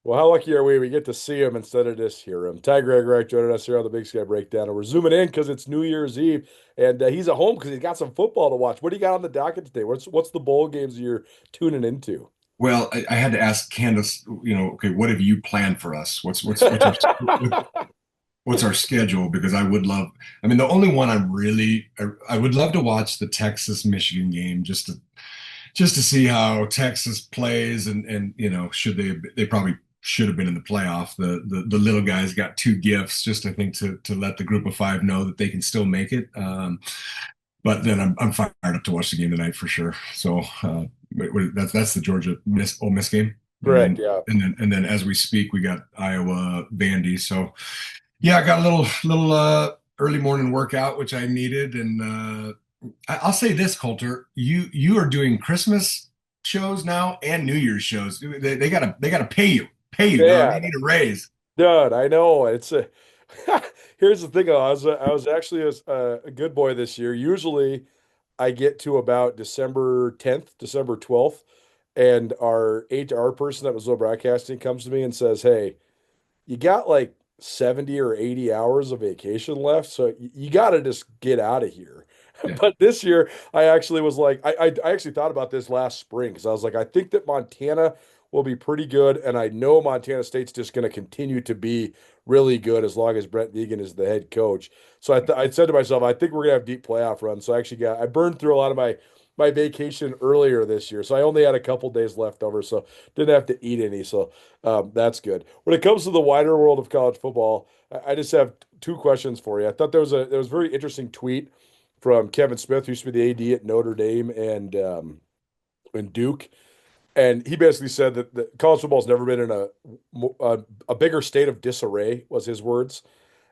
Well, how lucky are we? We get to see him instead of just hear him. Ty Gregorak joining us here on the Big Sky Breakdown. And we're zooming in because it's New Year's Eve, and he's at home because he's got some football to watch. What do you got on the docket today? What's the bowl games you're tuning into? Well, I had to ask Candace, okay, what have you planned for us? What's our schedule? Because I would love, I mean, the only one I would love to watch the Texas Michigan game just to see how Texas plays and should they probably should have been in the playoff. The little guys got two gifts, just I think to let the group of five know that they can still make it. But then I'm fired up to watch the game tonight for sure. So that's the Georgia Ole Miss game, and Correct. then Yeah. and then as we speak, we got Iowa Vandy. So yeah, I got a little early morning workout which I needed, and I'll say this, Colter, you are doing Christmas shows now and New Year's shows. They gotta pay you, dog. You Yeah. need a raise. Dude, I know it's a. Here's the thing, though. I was actually a good boy this year. Usually, I get to about December 10th, December 12th, and our HR person that was over broadcasting comes to me and says, "Hey, you got like 70 or 80 hours of vacation left, so you got to just get out of here." Yeah, But this year, I actually was like, I actually thought about this last spring because I was like, I think that Montana will be pretty good, and I know Montana State's just going to continue to be really good as long as Brent Vegan is the head coach. So I said to myself, I think we're gonna have deep playoff runs. So I burned through a lot of my vacation earlier this year, so I only had a couple days left over, so didn't have to eat any. So that's good. When it comes to the wider world of college football, I just have two questions for you. I thought there was a very interesting tweet from Kevin Smith, who used to be the AD at Notre Dame and Duke. And he basically said that college football's never been in a bigger state of disarray, was his words.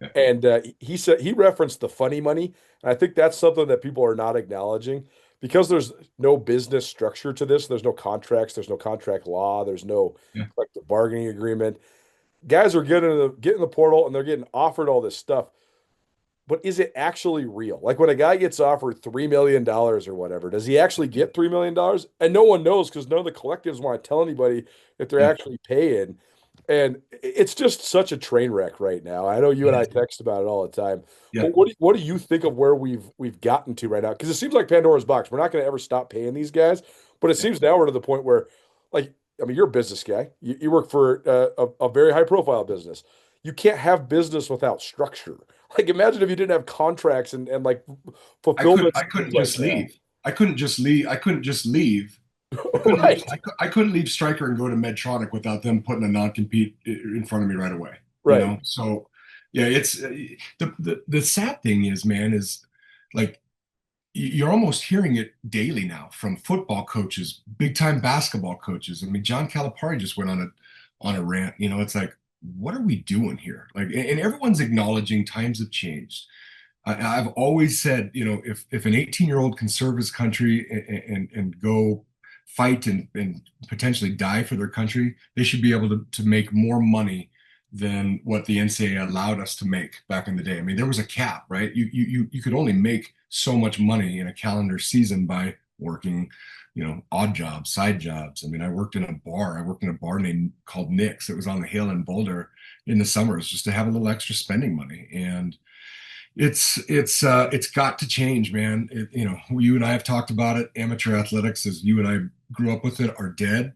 yeah, And he said he referenced the funny money. And I think that's something that people are not acknowledging because there's no business structure to this. There's no contracts, there's no contract law, there's no yeah. collective bargaining agreement. Guys are getting the portal and they're getting offered all this stuff, but is it actually real? Like when a guy gets offered $3 million or whatever, does he actually get $3 million? And no one knows because none of the collectives want to tell anybody if they're Yeah. actually paying. And it's just such a train wreck right now. I know you It and I is. text about it all the time. Yeah. But what do you think of where we've gotten to right now? Because it seems like Pandora's box. We're not going to ever stop paying these guys, but it Yeah. seems now we're to the point where, like, I mean, you're a business guy. You work for a very high profile business. You can't have business without structure. Like imagine if you didn't have contracts and like fulfillment I and things couldn't like just that. leave. I couldn't just leave. I couldn't just leave. I couldn't leave. Right. I couldn't leave Stryker and go to Medtronic without them putting a non-compete in front of me right away. Right. So yeah, it's the sad thing is, man, is like you're almost hearing it daily now from football coaches, big time basketball coaches. I mean, John Calipari just went on a rant. It's like, what are we doing here? Like, and everyone's acknowledging times have changed. I've always said, if an 18-year-old can serve his country and go fight and potentially die for their country, they should be able to make more money than what the NCAA allowed us to make back in the day. I mean, there was a cap, right? You could only make so much money in a calendar season by working, odd jobs, side jobs. I mean, I worked in a bar. I worked in a bar named called Nick's. It was on the hill in Boulder in the summers just to have a little extra spending money. And it's got to change, man. You and I have talked about it. Amateur athletics, as you and I grew up with it, are dead.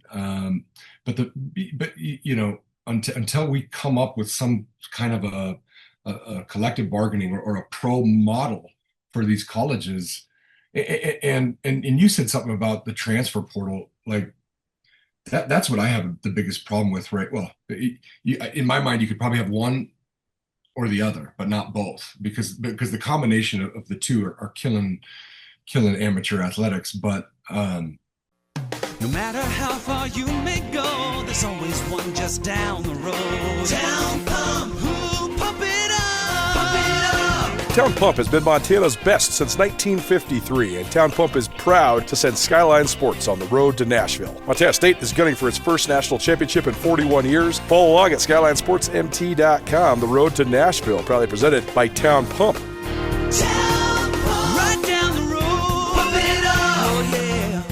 Until we come up with some kind of a collective bargaining or a pro model for these colleges, and you said something about the transfer portal, like that's what I have the biggest problem with, right? Well, in my mind, you could probably have one or the other, but not both, because the combination of the two are killing amateur athletics. But no matter how far you may go, there's always one just down the road. Town Pump, who pump it up, pump it up. Town Pump has been Montana's best since 1953, and Town Pump is proud to send Skyline Sports on the road to Nashville. Montana State is gunning for its first national championship in 41 years. Follow along at SkylineSportsMT.com. The road to Nashville, proudly presented by Town Pump. Town Pump, right down the road, pump it up, oh yeah.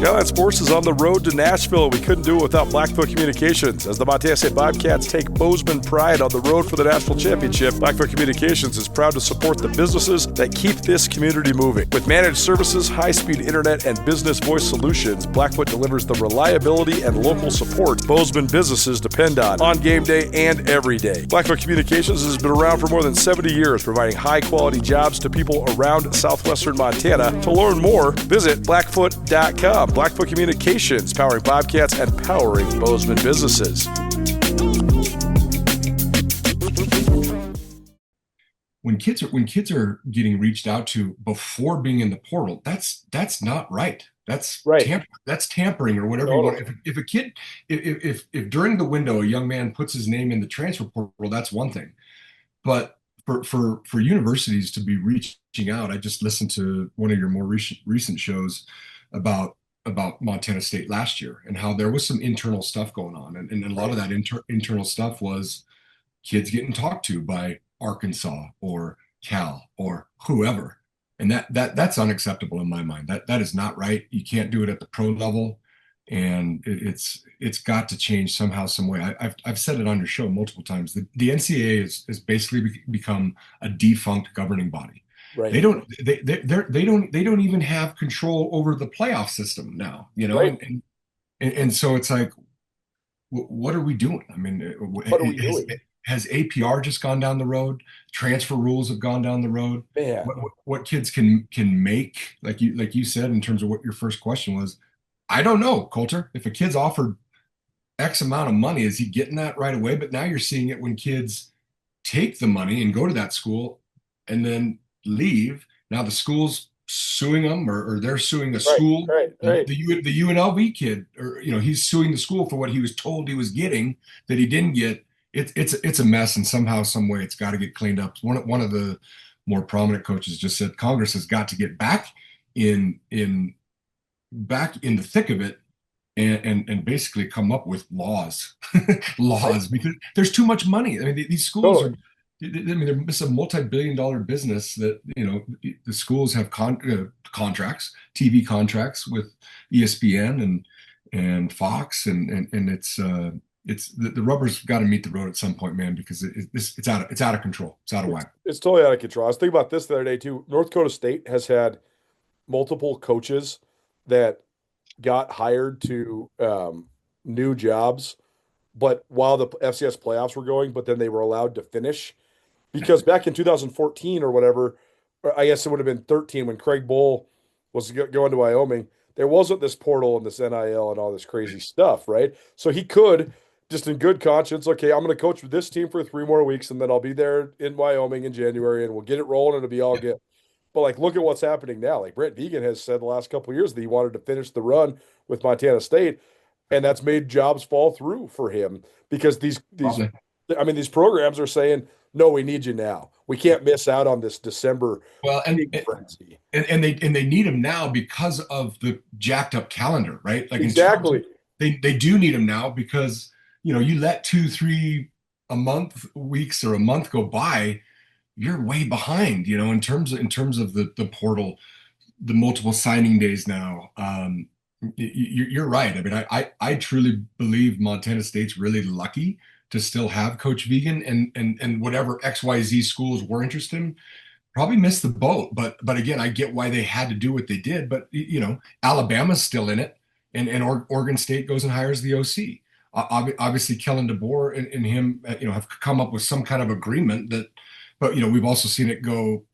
Skyline Sports is on the road to Nashville. We couldn't do it without Blackfoot Communications. As the Montana State Bobcats take Bozeman pride on the road for the national championship, Blackfoot Communications is proud to support the businesses that keep this community moving. With managed services, high-speed internet, and business voice solutions, Blackfoot delivers the reliability and local support Bozeman businesses depend on game day and every day. Blackfoot Communications has been around for more than 70 years, providing high-quality jobs to people around southwestern Montana. To learn more, visit blackfoot.com. Blackfoot Communications, powering Bobcats and powering Bozeman businesses. When kids are getting reached out to before being in the portal, that's not right. That's right. That's tampering or whatever you want. If a kid, if during the window a young man puts his name in the transfer portal, that's one thing. But for universities to be reaching out, I just listened to one of your more recent shows about Montana State last year and how there was some internal stuff going on, and a lot of that internal stuff was kids getting talked to by Arkansas or Cal or whoever. And that's unacceptable in my mind. That is not right. You can't do it at the pro level, and it's got to change somehow, some way. I've said it on your show multiple times. The NCAA is basically become a defunct governing body. Right. They don't even have control over the playoff system now. Right. And so it's like, what are we doing? I mean, what are we doing? Has APR just gone down the road? Transfer rules have gone down the road. Man. What kids can make, like you said, in terms of what your first question was, I don't know, Colter. If a kid's offered X amount of money, is he getting that right away? But now you're seeing it when kids take the money and go to that school and then leave. Now the school's suing them, or they're suing the school. Right. The UNLV kid, or he's suing the school for what he was told he was getting that he didn't get. It's a mess, and somehow, some way, it's got to get cleaned up. One of the more prominent coaches just said Congress has got to get back in the thick of it, and basically come up with laws, because there's too much money. I mean, these schools are. I mean, it's a multi-billion-dollar business that the schools have contracts, TV contracts with ESPN and Fox, and it's the rubber's got to meet the road at some point, man, because it's out of control. It's out of whack. It's totally out of control. I was thinking about this the other day too. North Dakota State has had multiple coaches that got hired to new jobs, but while the FCS playoffs were going, but then they were allowed to finish, because back in 2014 or whatever, or I guess it would have been 13 when Craig Bowl was going to Wyoming. There wasn't this portal and this NIL and all this crazy stuff, right? So he could just in good conscience, okay, I'm going to coach with this team for 3 more weeks, and then I'll be there in Wyoming in January, and we'll get it rolling, and it'll be all good. But like, look at what's happening now. Like Brent Vegan has said the last couple of years that he wanted to finish the run with Montana State, and that's made jobs fall through for him because these programs are saying, no, we need you now. We can't miss out on this December. Well, and they need him now because of the jacked up calendar, right? Like exactly. They do need him now because you let 2-3 weeks or a month go by, you're way behind, in terms of the portal, the multiple signing days now. You're right. I mean, I truly believe Montana State's really lucky to still have Coach Vegan, and whatever XYZ schools were interested in probably missed the boat. But again, I get why they had to do what they did. But Alabama's still in it, and Oregon State goes and hires the OC. Obviously, Kellen DeBoer and him, have come up with some kind of agreement that. But we've also seen it go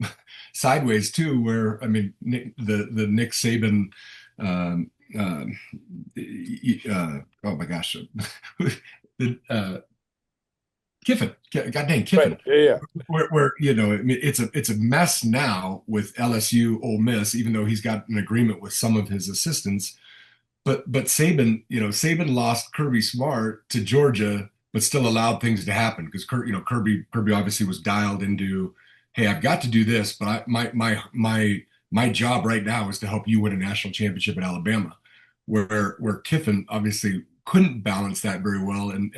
sideways too, where I mean the Nick Saban. Oh my gosh. Kiffin, God dang Kiffin. Right. Yeah. Where it's a mess now with LSU, Ole Miss, even though he's got an agreement with some of his assistants. But Saban lost Kirby Smart to Georgia, but still allowed things to happen because Kirby obviously was dialed into, hey, I've got to do this, but my job right now is to help you win a national championship at Alabama, where Kiffin obviously couldn't balance that very well, and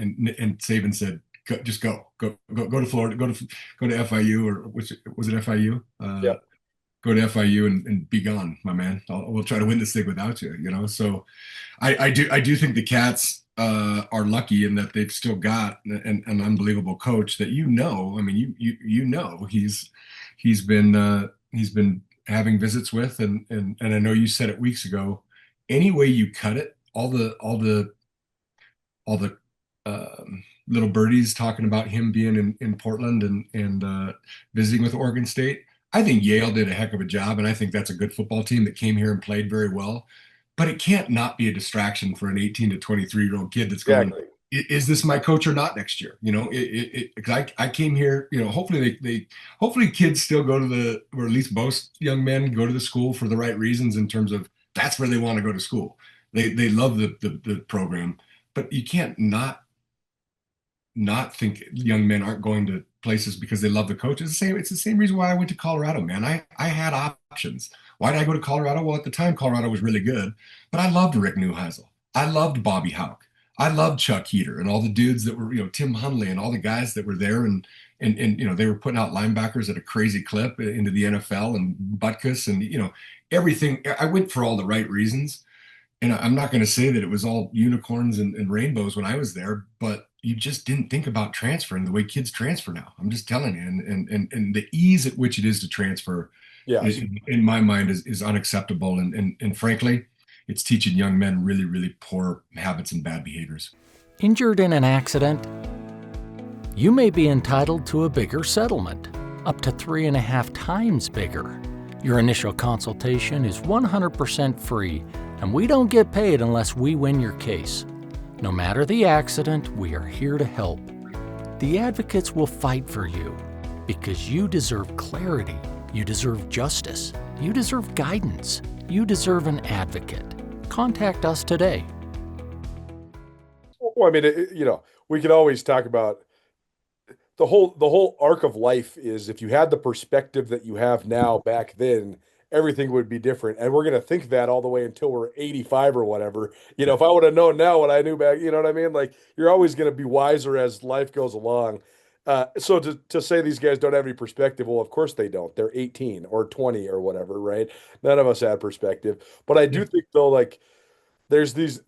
Saban said, go to Florida, go to FIU, or was it FIU? Yeah. go to FIU and be gone, my man. We'll try to win this thing without you, you know? So I do think the Cats are lucky in that they've still got an unbelievable coach that, I mean, he's been having visits with, and I know you said it weeks ago. Any way you cut it, all the little birdies talking about him being in Portland and visiting with Oregon State. I think Yale did a heck of a job, and I think that's a good football team that came here and played very well. But it can't not be a distraction for an 18 to 23-year-old kid that's going, Exactly. is this my coach or not next year? You know, 'cause I came here, hopefully hopefully kids still go to or at least most young men go to the school for the right reasons in terms of that's where they want to go to school. They love the program, but you can't not think young men aren't going to places because they love the coach. It's the same reason why I went to Colorado, man. I had options. Why did I go to Colorado? Well, at the time, Colorado was really good, but I loved Rick Neuheisel. I loved Bobby Houck. I loved Chuck Heater and all the dudes that were, Tim Hundley and all the guys that were there. And they were putting out linebackers at a crazy clip into the NFL and Butkus and, everything. I went for all the right reasons. And I'm not going to say that it was all unicorns and rainbows when I was there, but you just didn't think about transferring the way kids transfer now. I'm just telling you, and the ease at which it is to transfer, Yes. in my mind, is unacceptable. And frankly, it's teaching young men really, really poor habits and bad behaviors. Injured in an accident? You may be entitled to a bigger settlement, up to 3.5 times bigger. Your initial consultation is 100% free, and we don't get paid unless we win your case. No matter the accident, we are here to help. The advocates will fight for you because you deserve clarity, you deserve justice, you deserve guidance, you deserve an advocate. Contact us today. Well, I mean, we could always talk about the whole arc of life is if you had the perspective that you have now back then, everything would be different. And we're going to think that all the way until we're 85 or whatever. If I would have known now what I knew back, you know what I mean? Like you're always going to be wiser as life goes along. So to say these guys don't have any perspective, well, of course they don't. They're 18 or 20 or whatever, right? None of us had perspective. But I do think though, like there's these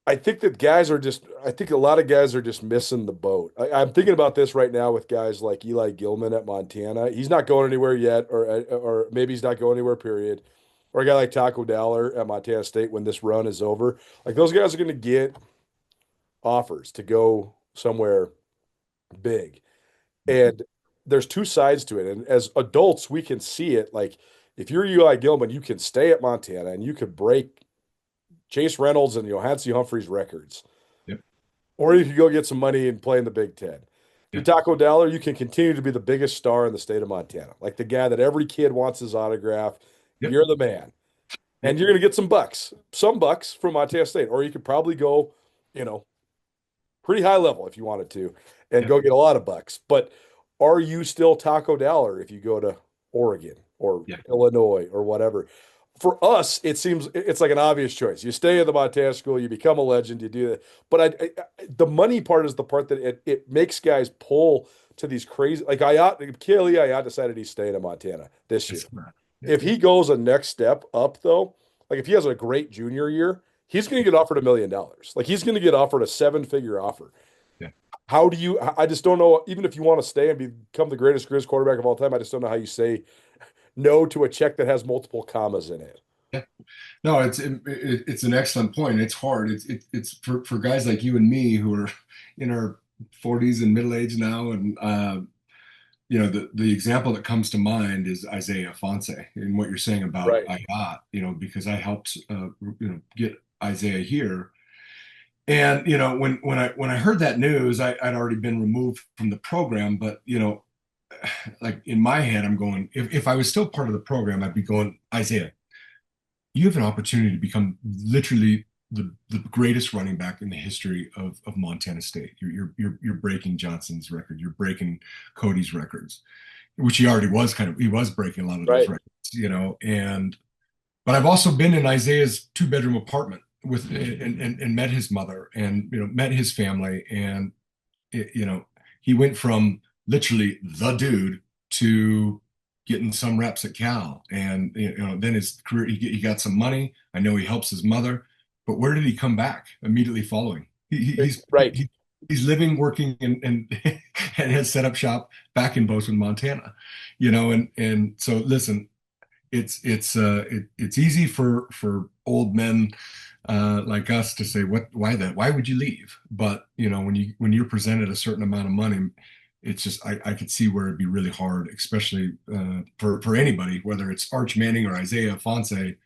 I think I think a lot of guys are just missing the boat. I'm thinking about this right now with guys like Eli Gilman at Montana. He's not going anywhere yet, or maybe he's not going anywhere, period. Or a guy like Taco Dowler at Montana State when this run is over. Like those guys are going to get offers to go somewhere big. And there's two sides to it. And as adults, we can see it. Like if you're Eli Gilman, you can stay at Montana and you could break Chase Reynolds and Johansi Humphreys records. Yep. Or you could go get some money and play in the Big Ten. You're Yep. Taco Dowler, you can continue to be the biggest star in the state of Montana. Like the guy that every kid wants his autograph. Yep. You're the man. And you're going to get some bucks from Montana State. Or you could probably go, pretty high level if you wanted to and Yep. go get a lot of bucks. But are you still Taco Dowler if you go to Oregon or Yeah. Illinois or whatever? For us, it seems it's like an obvious choice. You stay in the Montana school, you become a legend, you do that. But the money part is the part that it makes guys pull to these crazy. Like Kale Ayat decided he's staying in Montana this year. It's not. If he goes a next step up, though, like if he has a great junior year, he's going to get offered $1 million. Like he's going to get offered a 7-figure offer. Yeah. How do you? I just don't know. Even if you want to stay and become the greatest Grizz quarterback of all time, I just don't know how you say no to a check that has multiple commas in it. Yeah. No, it's an excellent point. It's hard. It's for guys like you and me who are in our 40s and middle age now, and the example that comes to mind is Isaiah Fonse and what you're saying about Right. Ayat, because I helped get Isaiah here. And when I heard that news, I'd already been removed from the program, but like in my head, I'm going, if I was still part of the program, I'd be going, Isaiah, you have an opportunity to become literally the greatest running back in the history of Montana State. You're breaking Johnson's record. You're breaking Cody's records, which he already was he was breaking a lot of those Right. records, but I've also been in Isaiah's 2-bedroom apartment with and met his mother and met his family, and he went from literally the dude to getting some reps at Cal, and then his career, he got some money. I know he helps his mother, but where did he come back immediately following? He's right. He's living, working, and and has set up shop back in Bozeman, Montana. And so listen, it's easy for old men like us to say, why would you leave? But when you're presented a certain amount of money, it's just I could see where it'd be really hard, especially for anybody, whether it's Arch Manning or Isaiah Fonse.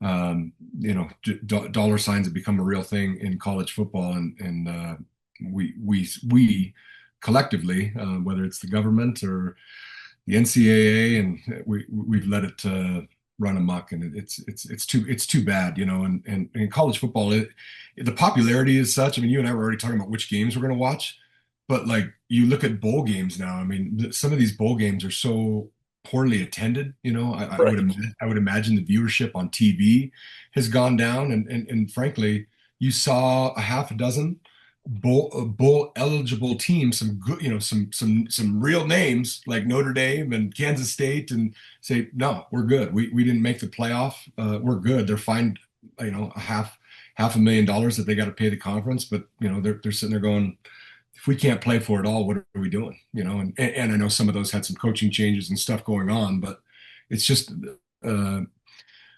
Dollar signs have become a real thing in college football, and we collectively, whether it's the government or the NCAA, and we've let it run amok, and it's too bad, and in college football, the popularity is such. I mean, you and I were already talking about which games we're going to watch, but like you look at bowl games now. I mean, some of these bowl games are so poorly attended. I would imagine the viewership on TV has gone down, and frankly, you saw a half a dozen bowl eligible teams, some good, some real names like Notre Dame and Kansas State, and say, no, we're good. We didn't make the playoff. We're good. They're fined, a half $500,000 that they got to pay the conference, but they're sitting there going, if we can't play for it all, what are we doing? And I know some of those had some coaching changes and stuff going on, but it's just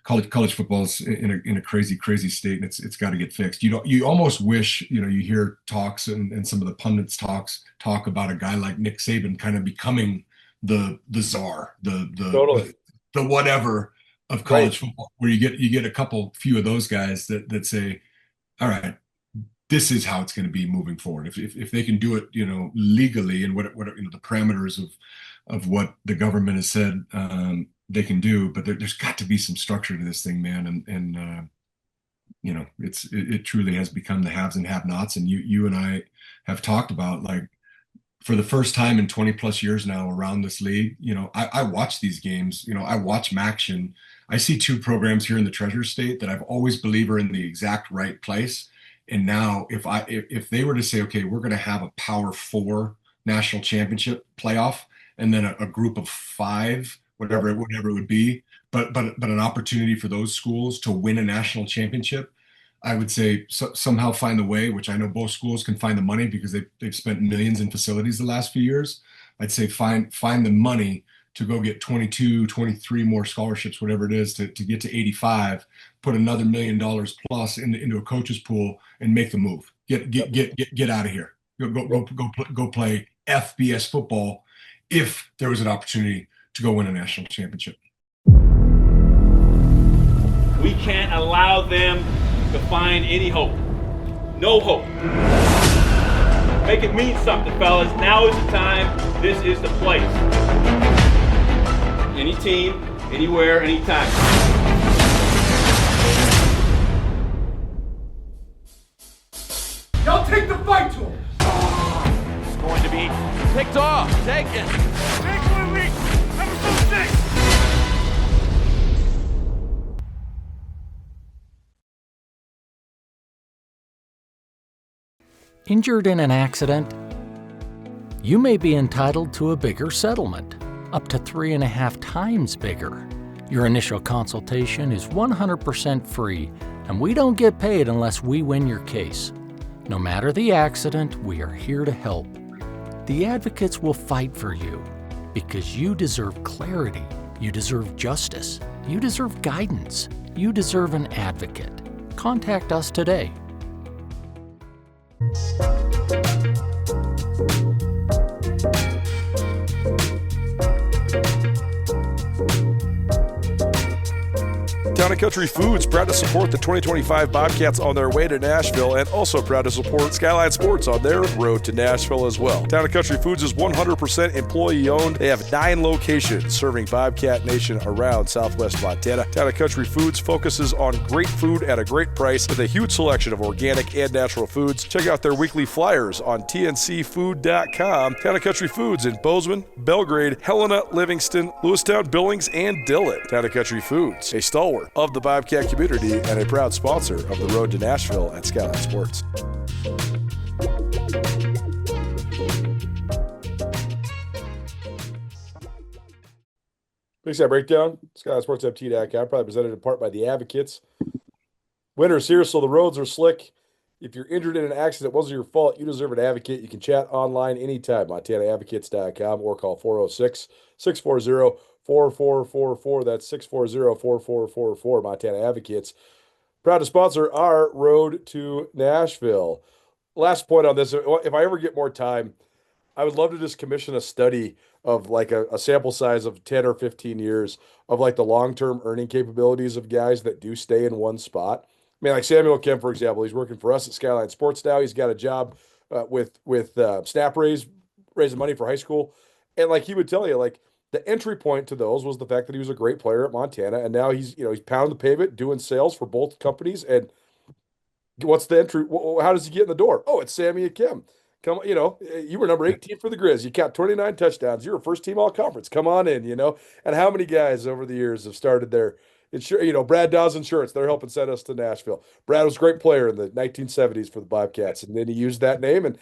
college football's in a crazy state, and it's got to get fixed. You almost wish, you hear talks and some of the pundits talk about a guy like Nick Saban kind of becoming the czar, Totally. the whatever of college football, where you get a few of those guys that say, all right, this is how it's going to be moving forward. If they can do it, legally, and what the parameters of what the government has said they can do, but there's got to be some structure to this thing, man. And it truly has become the haves and have-nots. And you and I have talked about, like, for the first time in 20 plus years now around this league, I watch these games, I watch MACtion. I see two programs here in the Treasure State that I've always believed are in the exact right place. And now if they were to say, okay, we're going to have a Power 4 national championship playoff, and then a group of 5, whatever it would be, but an opportunity for those schools to win a national championship, I would say somehow find the way, which I know both schools can find the money because they've spent millions in facilities the last few years. I'd say find the money to go get 22, 23 more scholarships, whatever it is, to get to 85, put another $1 million plus into a coach's pool, and make the move. Get out of here. Go play FBS football if there was an opportunity to go win a national championship. We can't allow them to find any hope. No hope. Make it mean something, fellas. Now is the time. This is the place. Any team, anywhere, anytime. Y'all take the fight to him. It's going to be picked off, taken. Take 1 week. Episode 6. Injured in an accident? You may be entitled to a bigger settlement, up to 3.5 times bigger. Your initial consultation is 100% free, and we don't get paid unless we win your case. No matter the accident, we are here to help. The advocates will fight for you because you deserve clarity, you deserve justice, you deserve guidance, you deserve an advocate. Contact us today. Town & Country Foods, proud to support the 2025 Bobcats on their way to Nashville, and also proud to support Skyline Sports on their road to Nashville as well. Town & Country Foods is 100% employee-owned. They have 9 locations serving Bobcat Nation around southwest Montana. Town & Country Foods focuses on great food at a great price with a huge selection of organic and natural foods. Check out their weekly flyers on tncfood.com. Town & Country Foods in Bozeman, Belgrade, Helena, Livingston, Lewistown, Billings, and Dillon. Town & Country Foods, a stalwart of the Bobcat community and a proud sponsor of the road to Nashville at Skyline Sports. Big Sky Breakdown, SkylineSportsMT.com, probably presented in part by the Advocates. Winter's here, so the roads are slick. If you're injured in an accident, it wasn't your fault. You deserve an advocate. You can chat online anytime, MontanaAdvocates.com, or call 406-640-4444. That's 640-4444, Montana Advocates. Proud to sponsor our road to Nashville. Last point on this, if I ever get more time, I would love to just commission a study of like a sample size of 10 or 15 years of like the long-term earning capabilities of guys that do stay in one spot. I mean, like Samuel Kim, for example, he's working for us at Skyline Sports now. He's got a job with Snap raising money for high school. And like he would tell you, like the entry point to those was the fact that he was a great player at Montana. And now he's pounding the pavement doing sales for both companies. And what's the entry? How does he get in the door? Oh, it's Sammy Kim. Come, you were number 18 for the Grizz. You caught 29 touchdowns. You're a first team all conference. Come on in, And how many guys over the years have started their Brad Dawes Insurance, they're helping send us to Nashville. Brad was a great player in the 1970s for the Bobcats. And then he used that name and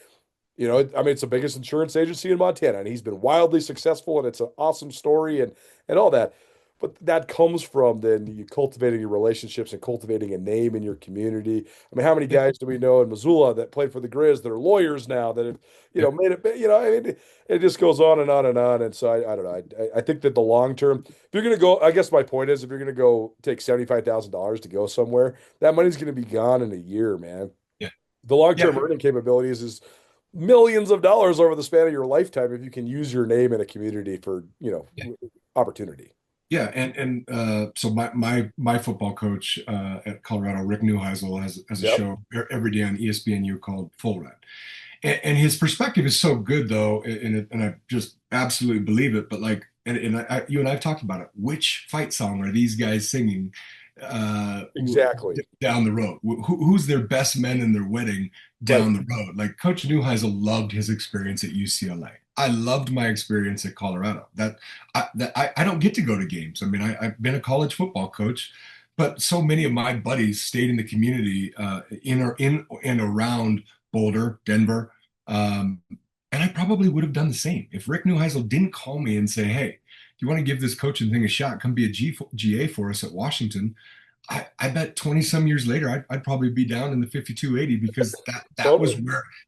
it's the biggest insurance agency in Montana, and he's been wildly successful, and it's an awesome story and all that. But that comes from then you cultivating your relationships and cultivating a name in your community. I mean, how many guys do we know in Missoula that played for the Grizz that are lawyers now that have, made it, it just goes on and on and on. And so I don't know. I think that the long term, if you're going to go, I guess my point is if you're going to go take $75,000 to go somewhere, that money's going to be gone in a year, man. Yeah. The long-term earning capabilities is millions of dollars over the span of your lifetime if you can use your name in a community for, opportunity. Yeah, and so my football coach at Colorado, Rick Neuheisel, has a show every day on ESPNU called Full Red, and his perspective is so good though, and I just absolutely believe it. But like, you and I've talked about it. Which fight song are these guys singing? Exactly down the road. Who's their best men in their wedding down the road? Like Coach Neuheisel loved his experience at UCLA. I loved my experience at Colorado. I don't get to go to games. I mean, I've been a college football coach, but so many of my buddies stayed in the community in and around Boulder, Denver, and I probably would have done the same if Rick Neuheisel didn't call me and say, "Hey, you want to give this coaching thing a shot? Come be a GA for us at Washington." I bet 20 some years later, I'd probably be down in the 5280 because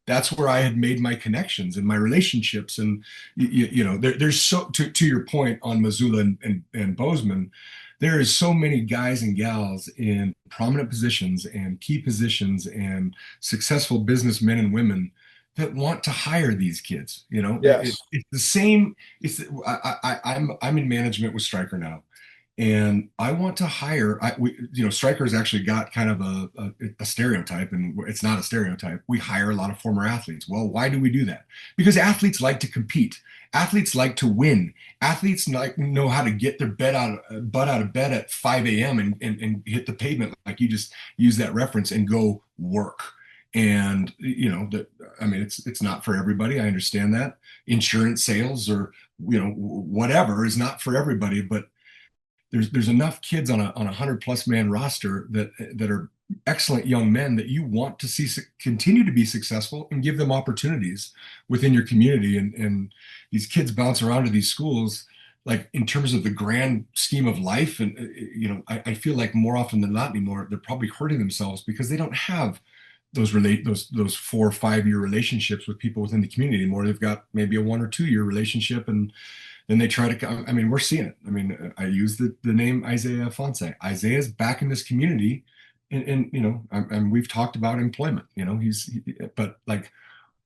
that's where I had made my connections and my relationships. And, there's so, to your point on Missoula and Bozeman, there is so many guys and gals in prominent positions and key positions and successful businessmen and women that want to hire these kids. Yes. It's the same. I'm in management with Stryker now. And I want to hire, Stryker's actually got kind of a stereotype, and it's not a stereotype. We hire a lot of former athletes. Well, why do we do that? Because athletes like to compete. Athletes like to win. Athletes know how to get their butt out of bed at 5 a.m. and hit the pavement, like you just use that reference, and go work. And it's not for everybody. I understand that. Insurance sales or whatever is not for everybody, but there's enough kids on a 100+ man roster that are excellent young men that you want to see continue to be successful and give them opportunities within your community. And these kids bounce around to these schools, like in terms of the grand scheme of life. And, I feel like more often than not anymore, they're probably hurting themselves because they don't have those 4 or 5 year relationships with people within the community anymore. They've got maybe a 1 or 2 year relationship, and then they try to, we're seeing it. I mean, I use the name Isaiah Fonse. Isaiah's back in this community, and we've talked about employment. But like,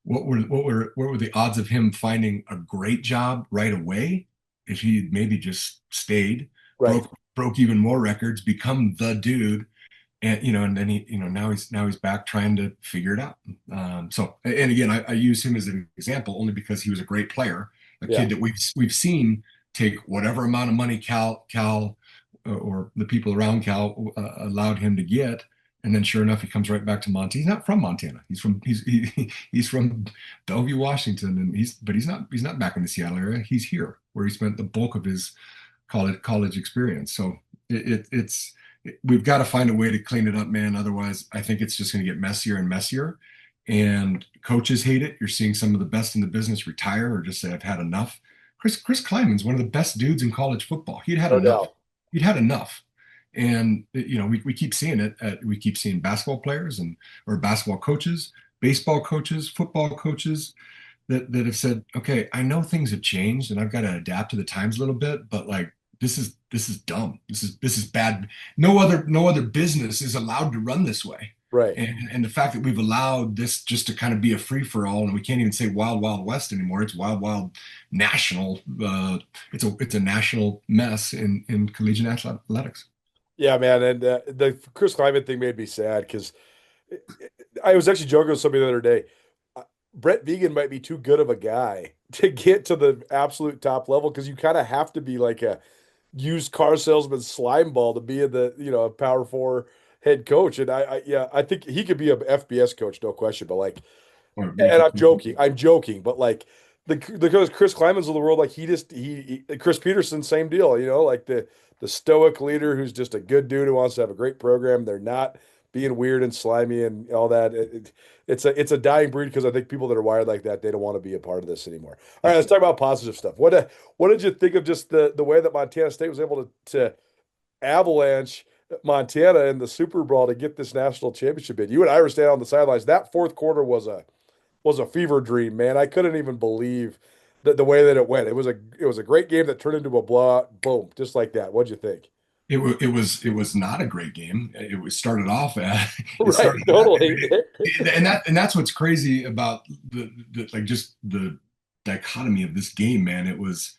what were the odds of him finding a great job right away if he maybe just stayed, right, broke even more records, become the dude, and and then he, now he's back trying to figure it out. So, and again, I use him as an example only because he was a great player. A kid that we've seen take whatever amount of money Cal or the people around Cal allowed him to get, and then sure enough he comes right back to Montana. He's not from Montana. He's from Bellevue, Washington, and he's not back in the Seattle area. He's here where he spent the bulk of his college experience. So we've got to find a way to clean it up, man. Otherwise, I think it's just going to get messier and messier. And coaches hate it. You're seeing some of the best in the business retire or just say, I've had enough. Chris Kleiman's one of the best dudes in college football. He'd had No enough. doubt. He'd had enough. And, we keep seeing it. We keep seeing basketball players or basketball coaches, baseball coaches, football coaches that have said, okay, I know things have changed and I've got to adapt to the times a little bit, but like, this is dumb. This is bad. No other business is allowed to run this way. Right. And the fact that we've allowed this just to kind of be a free for all, and we can't even say wild, wild west anymore. It's wild, wild national. It's a national mess in collegiate athletics. Yeah, man. And the Chris Kleiman thing made me sad because I was actually joking with somebody the other day. Brett Vegan might be too good of a guy to get to the absolute top level because you kind of have to be like a used car salesman slime ball to be in the, a Power 4 head coach. And I think he could be a FBS coach, no question. But like, and I'm joking, but like the Chris Kleiman's of the world, like he Chris Peterson, same deal, like the stoic leader who's just a good dude who wants to have a great program. They're not being weird and slimy and all that. It's a dying breed because I think people that are wired like that, they don't want to be a part of this anymore. All right, let's talk about positive stuff. What did you think of just the way that Montana State was able to avalanche Montana in the Super Bowl to get this national championship bid? You and I were standing on the sidelines. That fourth quarter was a fever dream, man. I couldn't even believe the way that it went. It was a great game that turned into a blowout. Boom, just like that. What'd you think? It was not a great game. It was started off totally. And that's what's crazy about the dichotomy of this game, man. It was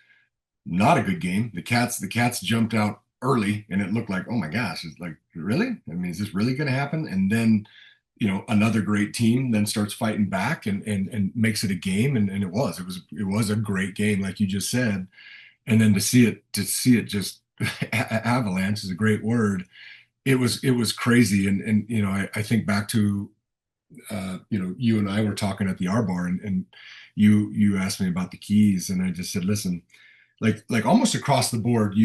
not a good game. The Cats jumped out early, and it looked like, oh my gosh, it's like, really? I mean, is this really going to happen? And then, another great team then starts fighting back and makes it a game, and it was a great game, like you just said. And then to see it just avalanche is a great word. It was crazy. And I think back to you and I were talking at the R Bar, and you asked me about the keys, and I just said, listen, like almost across the board,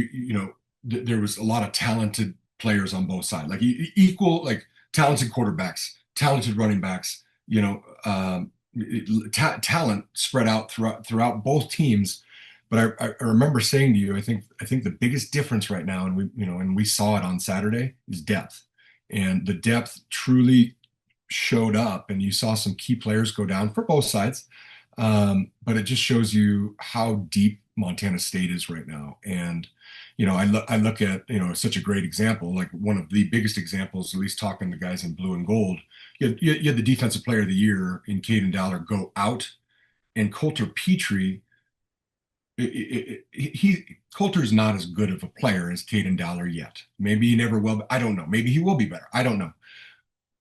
there was a lot of talented players on both sides, like equal, like talented quarterbacks, talented running backs, talent spread out throughout both teams. But I remember saying to you, I think the biggest difference right now, and we saw it on Saturday, is depth. And the depth truly showed up, and you saw some key players go down for both sides. But it just shows you how deep Montana State is right now. And, I look at, such a great example, like one of the biggest examples, at least talking to guys in blue and gold. You had the defensive player of the year in Caden Dowler go out, and Colter Petrie, Colter's not as good of a player as Caden Dowler yet. Maybe he never will. I don't know. Maybe he will be better. I don't know.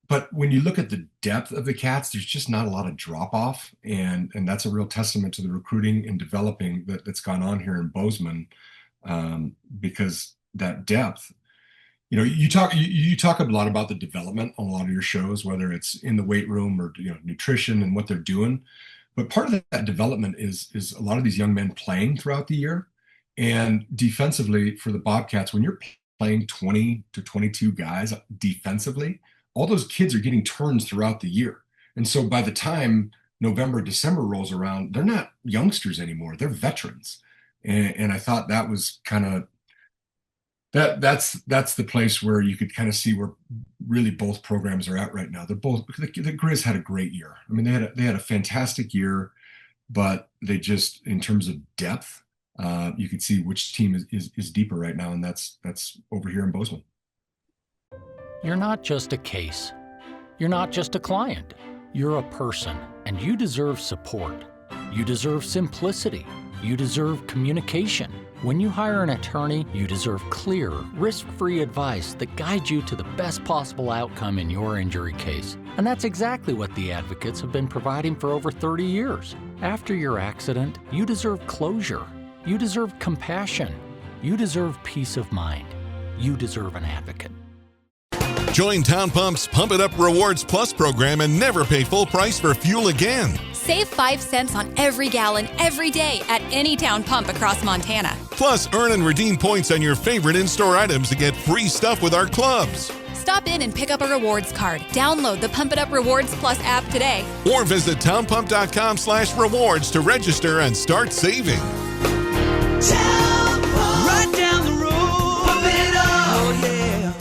But when you look at the depth of the Cats, there's just not a lot of drop off, and that's a real testament to the recruiting and developing that's gone on here in Bozeman, because that depth. You talk a lot about the development on a lot of your shows, whether it's in the weight room or nutrition and what they're doing. But part of that development is a lot of these young men playing throughout the year. And defensively for the Bobcats, when you're playing 20 to 22 guys defensively, all those kids are getting turns throughout the year. And so by the time November, December rolls around, they're not youngsters anymore. They're veterans. And I thought that was kind of that's the place where you could kind of see where really both programs are at right now. They're both, the Grizz had a great year. I mean, they had a fantastic year, but they just, in terms of depth, you could see which team is deeper right now, and that's over here in Bozeman. You're not just a case. You're not just a client. You're a person, and you deserve support. You deserve simplicity. You deserve communication. When you hire an attorney, you deserve clear, risk-free advice that guides you to the best possible outcome in your injury case. And that's exactly what the advocates have been providing for over 30 years. After your accident, you deserve closure. You deserve compassion. You deserve peace of mind. You deserve an advocate. Join Town Pump's Pump It Up Rewards Plus program and never pay full price for fuel again. Save 5 cents on every gallon every day at any Town Pump across Montana. Plus, earn and redeem points on your favorite in-store items to get free stuff with our clubs. Stop in and pick up a rewards card. Download the Pump It Up Rewards Plus app today. Or visit townpump.com/rewards to register and start saving. Town Pump. Right down the road. Pump it up. Oh, yeah.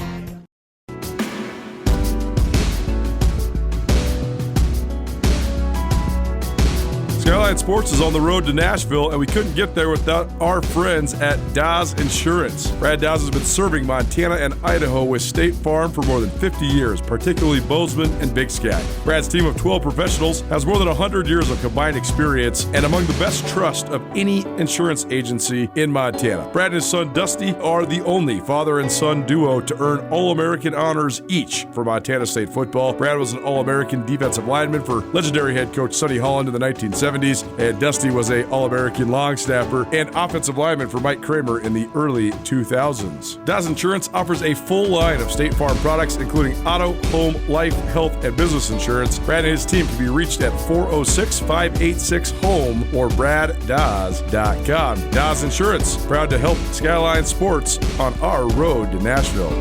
Skyline Sports is on the road to Nashville, and we couldn't get there without our friends at Dawes Insurance. Brad Dawes has been serving Montana and Idaho with State Farm for more than 50 years, particularly Bozeman and Big Sky. Brad's team of 12 professionals has more than 100 years of combined experience and among the best trust of any insurance agency in Montana. Brad and his son Dusty are the only father and son duo to earn All-American honors each for Montana State football. Brad was an All-American defensive lineman for legendary head coach Sonny Holland in the 1970s. And Dusty was a All-American long snapper and offensive lineman for Mike Kramer in the early 2000s. Dawes Insurance offers a full line of State Farm products, including auto, home, life, health, and business insurance. Brad and his team can be reached at 406-586-HOME or braddawes.com. Dawes Insurance, proud to help Skyline Sports on our road to Nashville.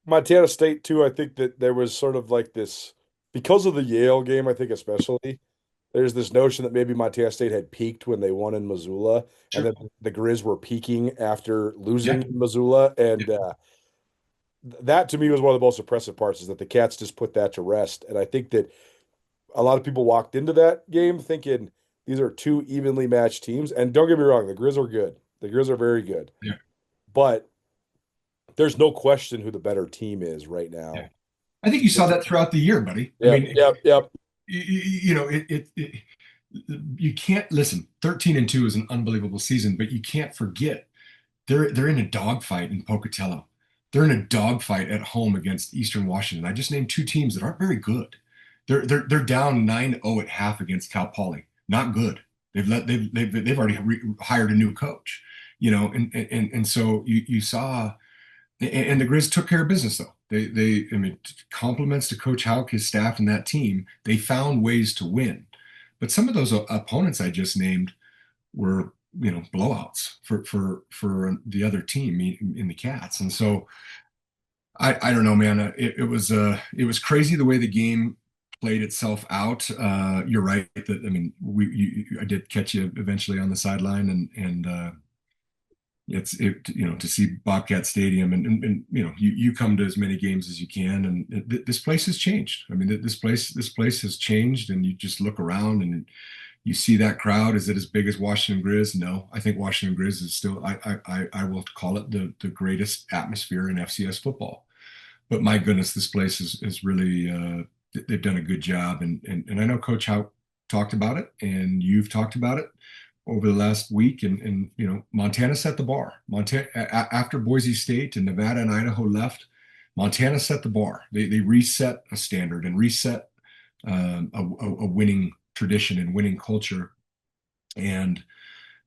Montana State, too, I think that there was sort of like this, because of the Yale game, I think especially, there's this notion that maybe Montana State had peaked when they won in Missoula, and that the Grizz were peaking after losing in Missoula. And that, to me, was one of the most impressive parts, is that the Cats just put that to rest. And I think that a lot of people walked into that game thinking these are two evenly matched teams. And don't get me wrong, the Grizz are good. The Grizz are very good. Yeah. But there's no question who the better team is right now. Yeah. I think you saw that throughout the year, buddy. Yep, I mean, yep. You can't listen. 13-2 is an unbelievable season, but you can't forget they're in a dogfight in Pocatello. They're in a dogfight at home against Eastern Washington. I just named two teams that aren't very good. They're down 9-0 at half against Cal Poly. Not good. They've already hired a new coach. And so you saw. And the Grizz took care of business, though. I mean, compliments to Coach Houck, his staff, and that team. They found ways to win. But some of those opponents I just named were, blowouts for the other team in the Cats. And so I don't know, man. It was crazy the way the game played itself out. You're right. I did catch you eventually on the sideline, and to see Bobcat Stadium and you come to as many games as you can, and this place has changed. I mean, this place has changed, and you just look around and you see that crowd. Is it as big as Washington Grizz? No, I think Washington Grizz is still, I will call it the greatest atmosphere in FCS football. But my goodness, this place is really, they've done a good job. And I know Coach Houck talked about it, and you've talked about it over the last week, and Montana set the bar. Montana, after Boise State and Nevada and Idaho left, Montana set the bar. They reset a standard and reset a winning tradition and winning culture, and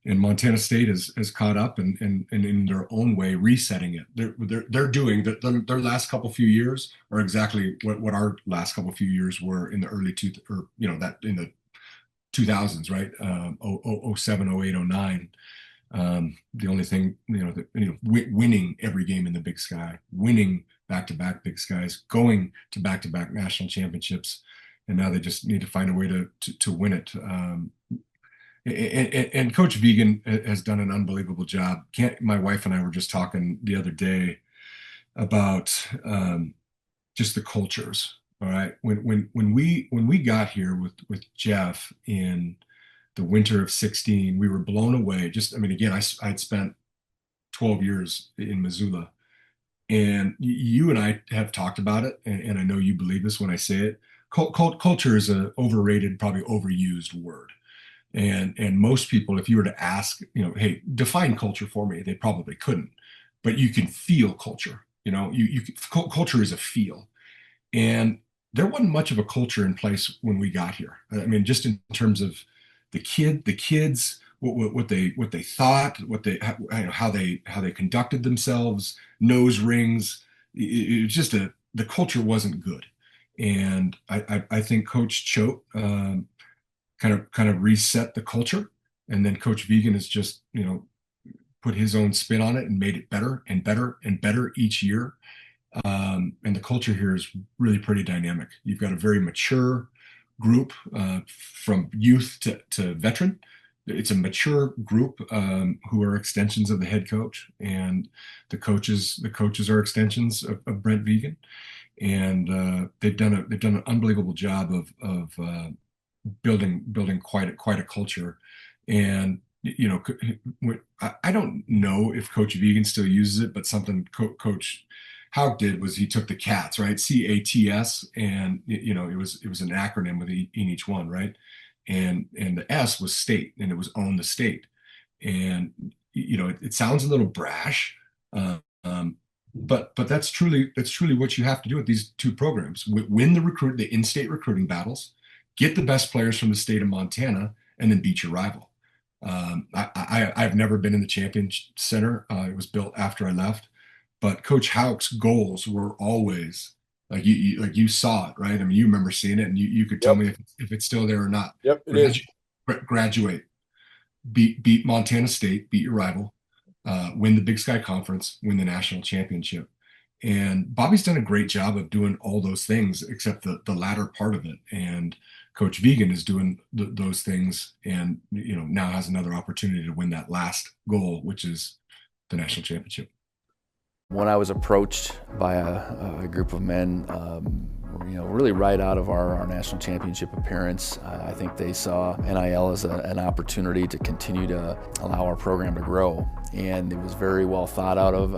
Montana State has caught up and in their own way resetting it. They're doing their last couple few years are exactly what our last couple few years were in the early in the 2000s, right? 07, 08, 09. The only thing, winning every game in the Big Sky, winning back-to-back Big Skies, going to back-to-back national championships, and now they just need to find a way to win it. And Coach Vegan has done an unbelievable job. My wife and I were just talking the other day about just the cultures. All right. When we got here with Jeff in the winter of 16, we were blown away. Again, I'd spent 12 years in Missoula, and you and I have talked about it, and I know you believe this when I say it. Culture is an overrated, probably overused word. And most people, if you were to ask, hey, define culture for me, they probably couldn't. But you can feel culture. Culture is a feel. And there wasn't much of a culture in place when we got here. I mean, just in terms of the kids, what they thought, how they conducted themselves, nose rings. It was just the culture wasn't good. And I think Coach Choate kind of reset the culture, and then Coach Vegan has just put his own spin on it and made it better and better and better each year. And the culture here is really pretty dynamic. You've got a very mature group from youth to veteran. It's a mature group who are extensions of the head coach, and the coaches are extensions of Brent Vegan, and they've done an unbelievable job of building quite a culture. And I don't know if Coach Vegan still uses it, but something Coach Hauk did was he took the CATS, right? CATS, and it was an acronym with in each one, right? And the S was state, and it was own the state. And it sounds a little brash, but that's truly what you have to do with these two programs: win the in-state recruiting battles, get the best players from the state of Montana, and then beat your rival. I've never been in the Champion Center. It was built after I left, but Coach Hauk's goals were always like you saw it, right? I mean, you remember seeing it, and you could tell me if it's still there or not. Yep, it is. Graduate, beat Montana State, beat your rival, win the Big Sky Conference, win the national championship. And Bobby's done a great job of doing all those things, except the latter part of it. And Coach Vegan is doing those things, and now has another opportunity to win that last goal, which is the national championship. When I was approached by a group of men, really right out of our national championship appearance, I think they saw NIL as an opportunity to continue to allow our program to grow. And it was very well thought out of.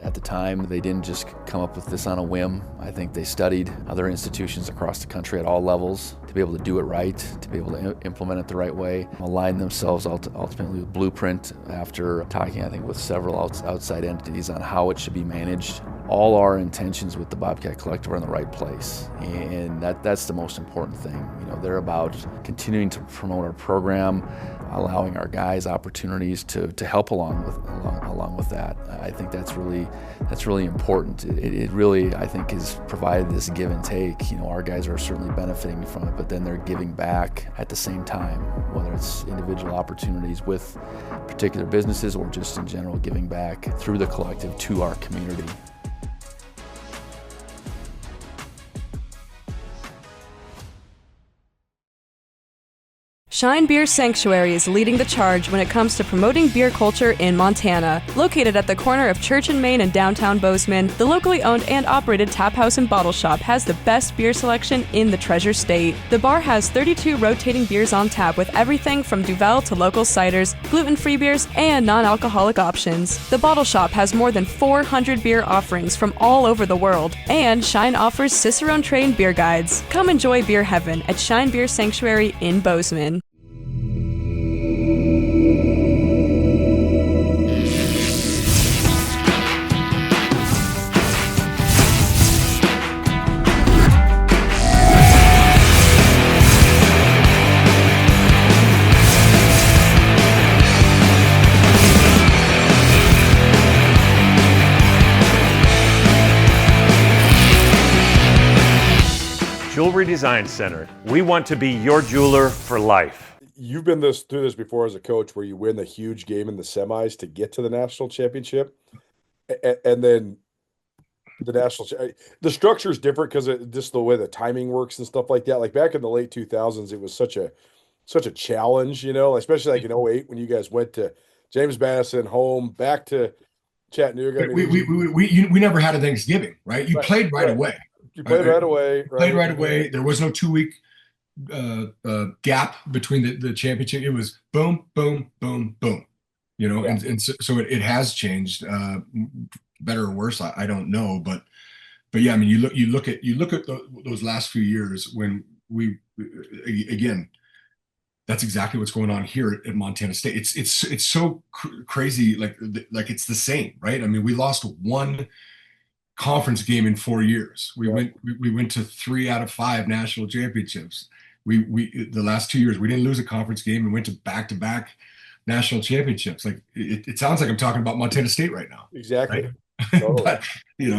At the time, they didn't just come up with this on a whim. I think they studied other institutions across the country at all levels to be able to do it right, to be able to implement it the right way, align themselves ultimately with Blueprint after talking, I think, with several outside entities on how it should be managed. All our intentions with the Bobcat Collective are in the right place, and that's the most important thing. They're about continuing to promote our program, allowing our guys opportunities to help along with that. I think that's really important. It really, I think, has provided this give and take. Our guys are certainly benefiting from it, but then they're giving back at the same time, whether it's individual opportunities with particular businesses or just in general giving back through the collective to our community. Shine Beer Sanctuary is leading the charge when it comes to promoting beer culture in Montana. Located at the corner of Church and Main and downtown Bozeman, the locally owned and operated tap house and bottle shop has the best beer selection in the Treasure State. The bar has 32 rotating beers on tap with everything from Duvel to local ciders, gluten-free beers, and non-alcoholic options. The bottle shop has more than 400 beer offerings from all over the world, and Shine offers Cicerone-trained beer guides. Come enjoy beer heaven at Shine Beer Sanctuary in Bozeman. Jewelry Design Center. We want to be your jeweler for life. You've been through this before as a coach, where you win the huge game in the semis to get to the national championship, and then the structure is different because just the way the timing works and stuff like that. Like back in the late 2000s, it was such a challenge, especially like in 2008 when you guys went to James Madison, home, back to Chattanooga. We never had a Thanksgiving, right? You played right away. You played right away. Played right away. There was no 2-week gap between the championship. It was boom, boom, boom, boom. And so it has changed, better or worse. I don't know, but yeah. I mean, you look at those last few years when we again. That's exactly what's going on here at Montana State. It's so crazy. Like it's the same, right? I mean, we lost one conference game in 4 years. We went to 3 out of 5 national championships. We the last 2 years we didn't lose a conference game and went to back-to-back national championships. Like it sounds like I'm talking about Montana State right now. Exactly. Right? But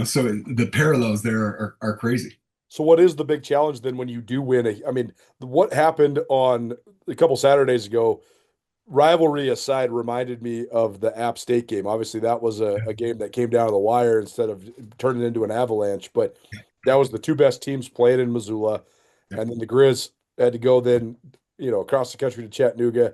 so the parallels there are crazy. So what is the big challenge then when you do win? What happened on a couple Saturdays ago rivalry aside, reminded me of the App State game. Obviously, that was a game that came down to the wire instead of turning into an avalanche. But that was the two best teams playing in Missoula, and then the Grizz had to go then, across the country to Chattanooga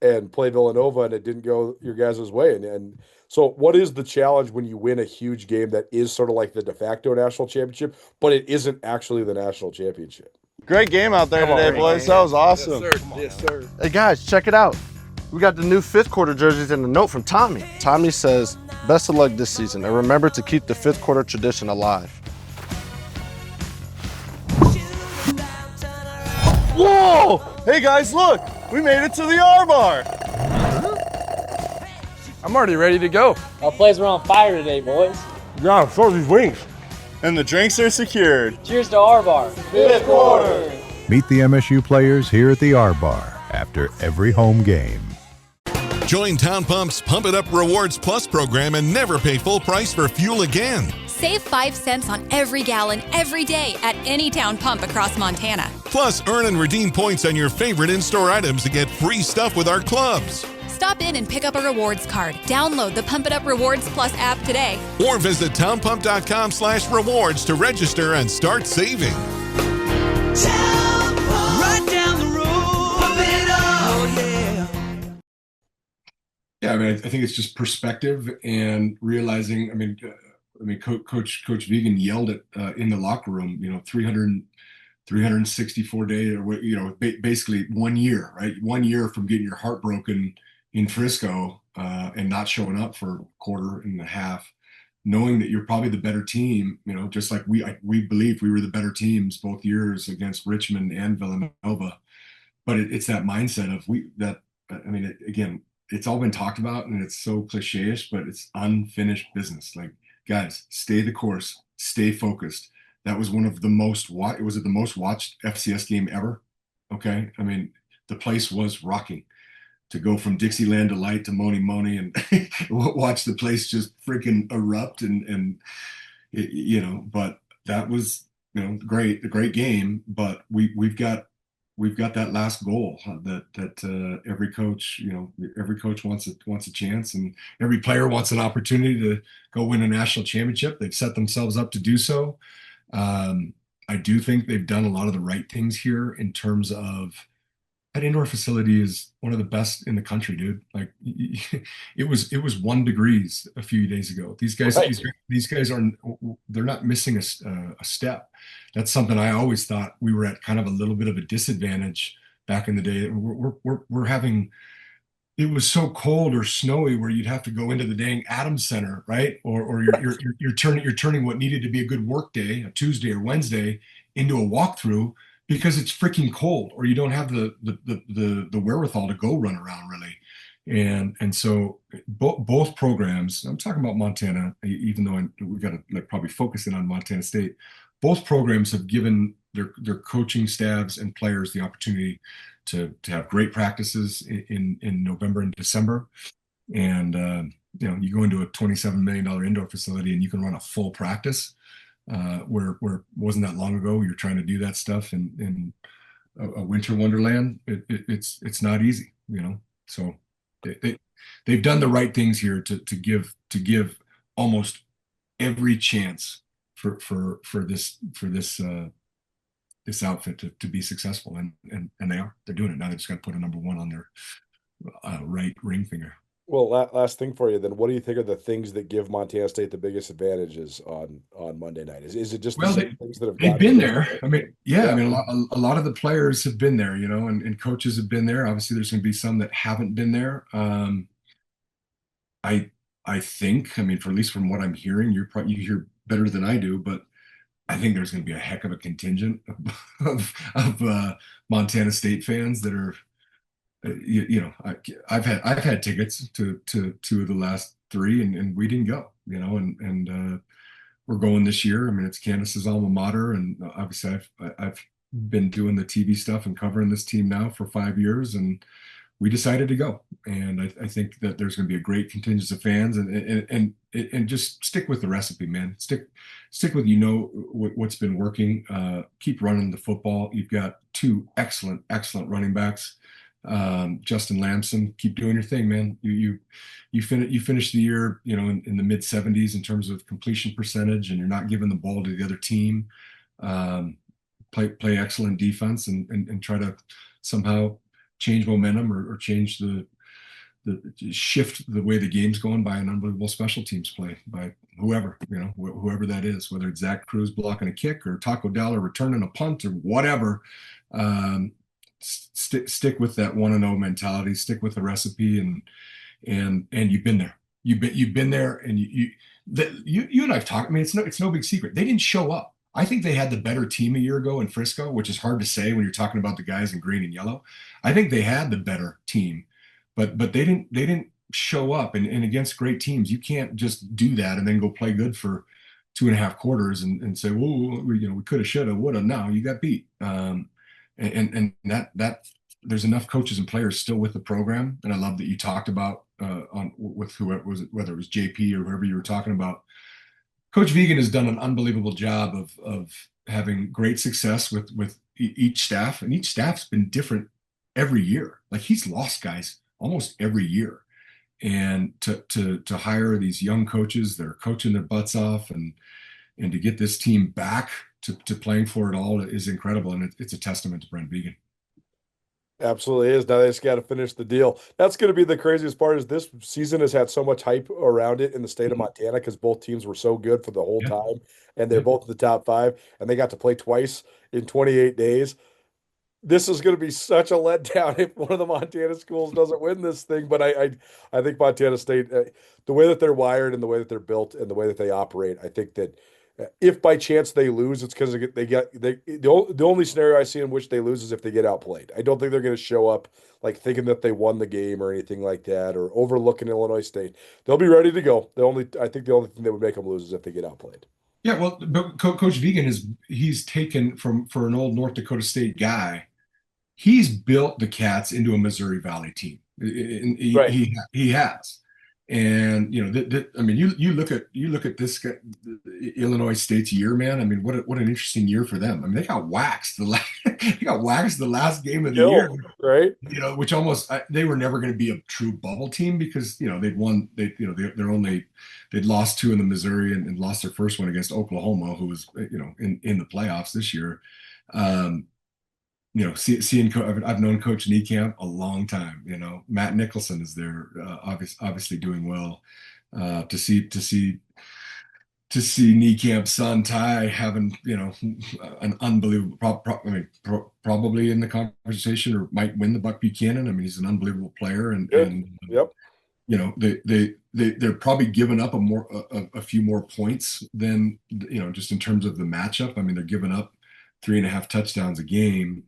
and play Villanova, and it didn't go your guys' way. And so, what is the challenge when you win a huge game that is sort of like the de facto national championship, but it isn't actually the national championship? Great game out there today, boys. That was awesome. Yes, sir. Yes, sir. Hey, guys, check it out. We got the new 5th quarter jerseys and a note from Tommy. Tommy says, best of luck this season, and remember to keep the 5th quarter tradition alive. Whoa! Hey, guys, look. We made it to the R-Bar. I'm already ready to go. Our plays are on fire today, boys. Yeah, so are these wings. And the drinks are secured. Cheers to our bar. 5th quarter. Meet the MSU players here at the R-Bar after every home game. Join Town Pump's Pump It Up Rewards Plus program and never pay full price for fuel again. Save 5 cents on every gallon every day at any town pump across Montana. Plus, earn and redeem points on your favorite in-store items to get free stuff with our clubs. Stop in and pick up a rewards card. Download the Pump It Up Rewards Plus app today. Or visit townpump.com/rewards to register and start saving. Town Pump. Right down the road. Pump it up. Oh, yeah. Yeah, I mean, I think it's just perspective and realizing. I mean, Coach Vegan yelled it in the locker room. 364 days, or basically 1 year, right? 1 year from getting your heart broken in Frisco and not showing up for a quarter and a half, knowing that you're probably the better team. Just like we believe we were the better teams both years against Richmond and Villanova, but it's that mindset of again, it's all been talked about and it's so cliche-ish, but it's unfinished business. Like, guys, stay the course, stay focused. That was one of the most was it the most watched FCS game ever? Okay. I mean, the place was rocking. To go from Dixieland Delight to Moni Moni and watch the place just freaking erupt but that was, a great game, but we've got that last goal that every coach wants a chance, and every player wants an opportunity to go win a national championship. They've set themselves up to do so. I do think they've done a lot of the right things here in terms of that indoor facility is one of the best in the country, dude. Like, it was 1 degree a few days ago. These guys, right. these guys they're not missing a step. That's something I always thought we were at kind of a little bit of a disadvantage back in the day. We're having, it was so cold or snowy where you'd have to go into the dang Adams Center, right? Or you're turning what needed to be a good work day, a Tuesday or Wednesday, into a walkthrough because it's freaking cold, or you don't have the wherewithal to go run around really. And so both programs, I'm talking about Montana, even though we got to probably focus in on Montana State. Both programs have given their coaching staffs and players the opportunity to have great practices in November and December. And, you go into a $27 million indoor facility and you can run a full practice where it wasn't that long ago. You're trying to do that stuff in a winter wonderland. It's not easy, so they've done the right things here to give almost every chance for this outfit to be successful, and they're doing it now. They're just going to put a number 1 on their right ring finger. Well, last thing for you then. What do you think are the things that give Montana State the biggest advantages on Monday night? Is it just the same things that they've been there? I mean, yeah. I mean, a lot of the players have been there, and coaches have been there. Obviously, there's going to be some that haven't been there. I think, I mean, at least from what I'm hearing, you hear better than I do, but I think there's going to be a heck of a contingent of Montana State fans that are. I've had tickets to 2 of the last 3, and we didn't go, and we're going this year. I mean, it's Candace's alma mater, and obviously I've been doing the TV stuff and covering this team now for 5 years, and we decided to go. And I think that there's going to be a great contingent of fans, and just stick with the recipe, man. Stick with what's been working. Keep running the football. You've got 2 excellent running backs. Justin Lamson, keep doing your thing, man. You finish the year, in the mid 70s in terms of completion percentage, and you're not giving the ball to the other team. Play excellent defense and try to somehow change momentum or change the shift the way the game's going by an unbelievable special teams play by whoever that is, whether it's Zach Cruz blocking a kick or Taco Dell returning a punt or whatever. Stick with that 1-0 mentality, stick with the recipe, and you've been there. You've been there, and you and I've talked. I mean, it's no big secret. They didn't show up. I think they had the better team a year ago in Frisco, which is hard to say when you're talking about the guys in green and yellow. I think they had the better team, but they didn't show up. And against great teams, you can't just do that and then go play good for 2.5 quarters and say, well, we could have, should have, would have. No, you got beat. And that there's enough coaches and players still with the program. And I love that you talked about with whoever was it, whether it was JP or whoever you were talking about. Coach Vigen has done an unbelievable job of having great success with each staff, and each staff's been different every year. Like, he's lost guys almost every year, and to hire these young coaches that are coaching their butts off and to get this team back to playing for it all is incredible, and it's a testament to Brent Vigen. Absolutely is. Now they just got to finish the deal. That's going to be the craziest part, is this season has had so much hype around it in the state of Montana because both teams were so good for the whole time, and they're both in the top 5, and they got to play twice in 28 days. This is going to be such a letdown if one of the Montana schools doesn't win this thing. But I think Montana State, the way that they're wired and the way that they're built and the way that they operate, I think that if by chance they lose, it's because the only scenario I see in which they lose is if they get outplayed. I don't think they're going to show up like thinking that they won the game or anything like that, or overlooking Illinois State. They'll be ready to go. I think the only thing that would make them lose is if they get outplayed. Yeah, well, but Coach Vigen he's taken for an old North Dakota State guy. He's built the Cats into a Missouri Valley team. Right. He has. And I mean, you look at this guy, Illinois State's year, man. I mean, what an interesting year for them. I mean, they got waxed the last game of the year, right? Which almost they were never going to be a true bubble team because they'd won. They'd lost 2 in the Missouri and lost their first one against Oklahoma, who was in the playoffs this year. I've known Coach Niekamp a long time. Matt Nicholson is there, obviously doing well. To see Niekamp's son Ty having an unbelievable, probably in the conversation or might win the Buck Buchanan. I mean, he's an unbelievable player, and yep. They're probably giving up a few more points than just in terms of the matchup. I mean, they're giving up 3.5 touchdowns a game.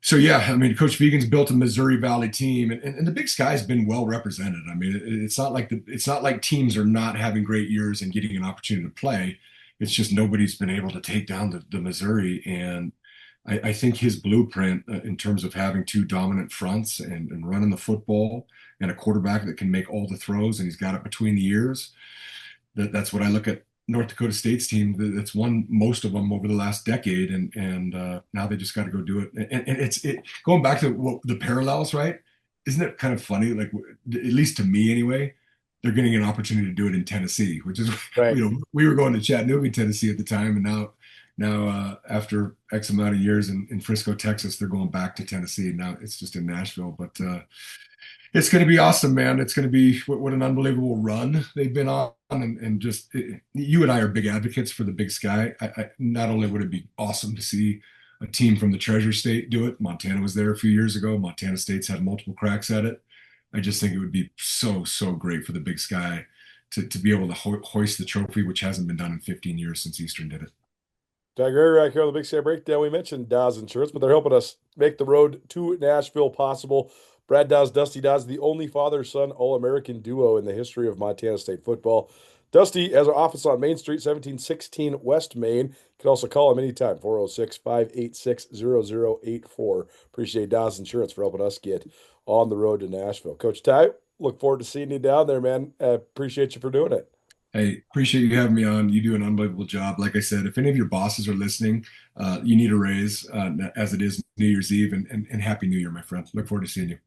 So yeah, I mean, Coach Vigen's built a Missouri Valley team, and the Big Sky's been well represented. I mean, it's not like teams are not having great years and getting an opportunity to play. It's just nobody's been able to take down the Missouri, and I think his blueprint in terms of having 2 dominant fronts and running the football and a quarterback that can make all the throws, and he's got it between the ears. That's what I look at North Dakota State's team that's won most of them over the last decade, and now they just got to go do it. And it's going back to the parallels, right? Isn't it kind of funny? Like, at least to me anyway, they're getting an opportunity to do it in Tennessee, which is right. We were going to Chattanooga, Tennessee at the time, and now after X amount of years in Frisco, Texas, they're going back to Tennessee. Now it's just in Nashville, but it's going to be awesome, man. It's going to be what an unbelievable run they've been on. And just you and I are big advocates for the Big Sky. Not only would it be awesome to see a team from the Treasure State do it. Montana was there a few years ago. Montana State's had multiple cracks at it. I just think it would be so great for the Big Sky to be able to hoist the trophy, which hasn't been done in 15 years since Eastern did it. Ty Gregorak here on the Big Sky Breakdown. We mentioned Dawes Insurance, but they're helping us make the road to Nashville possible. Brad Dawes, Dusty Dawes, the only father-son All-American duo in the history of Montana State football. Dusty has an office on Main Street, 1716 West Main. You can also call him anytime, 406-586-0084. Appreciate Dawes Insurance for helping us get on the road to Nashville. Coach Ty, look forward to seeing you down there, man. Appreciate you for doing it. Hey, appreciate you having me on. You do an unbelievable job. Like I said, if any of your bosses are listening, you need a raise as it is New Year's Eve, and Happy New Year, my friend. Look forward to seeing you.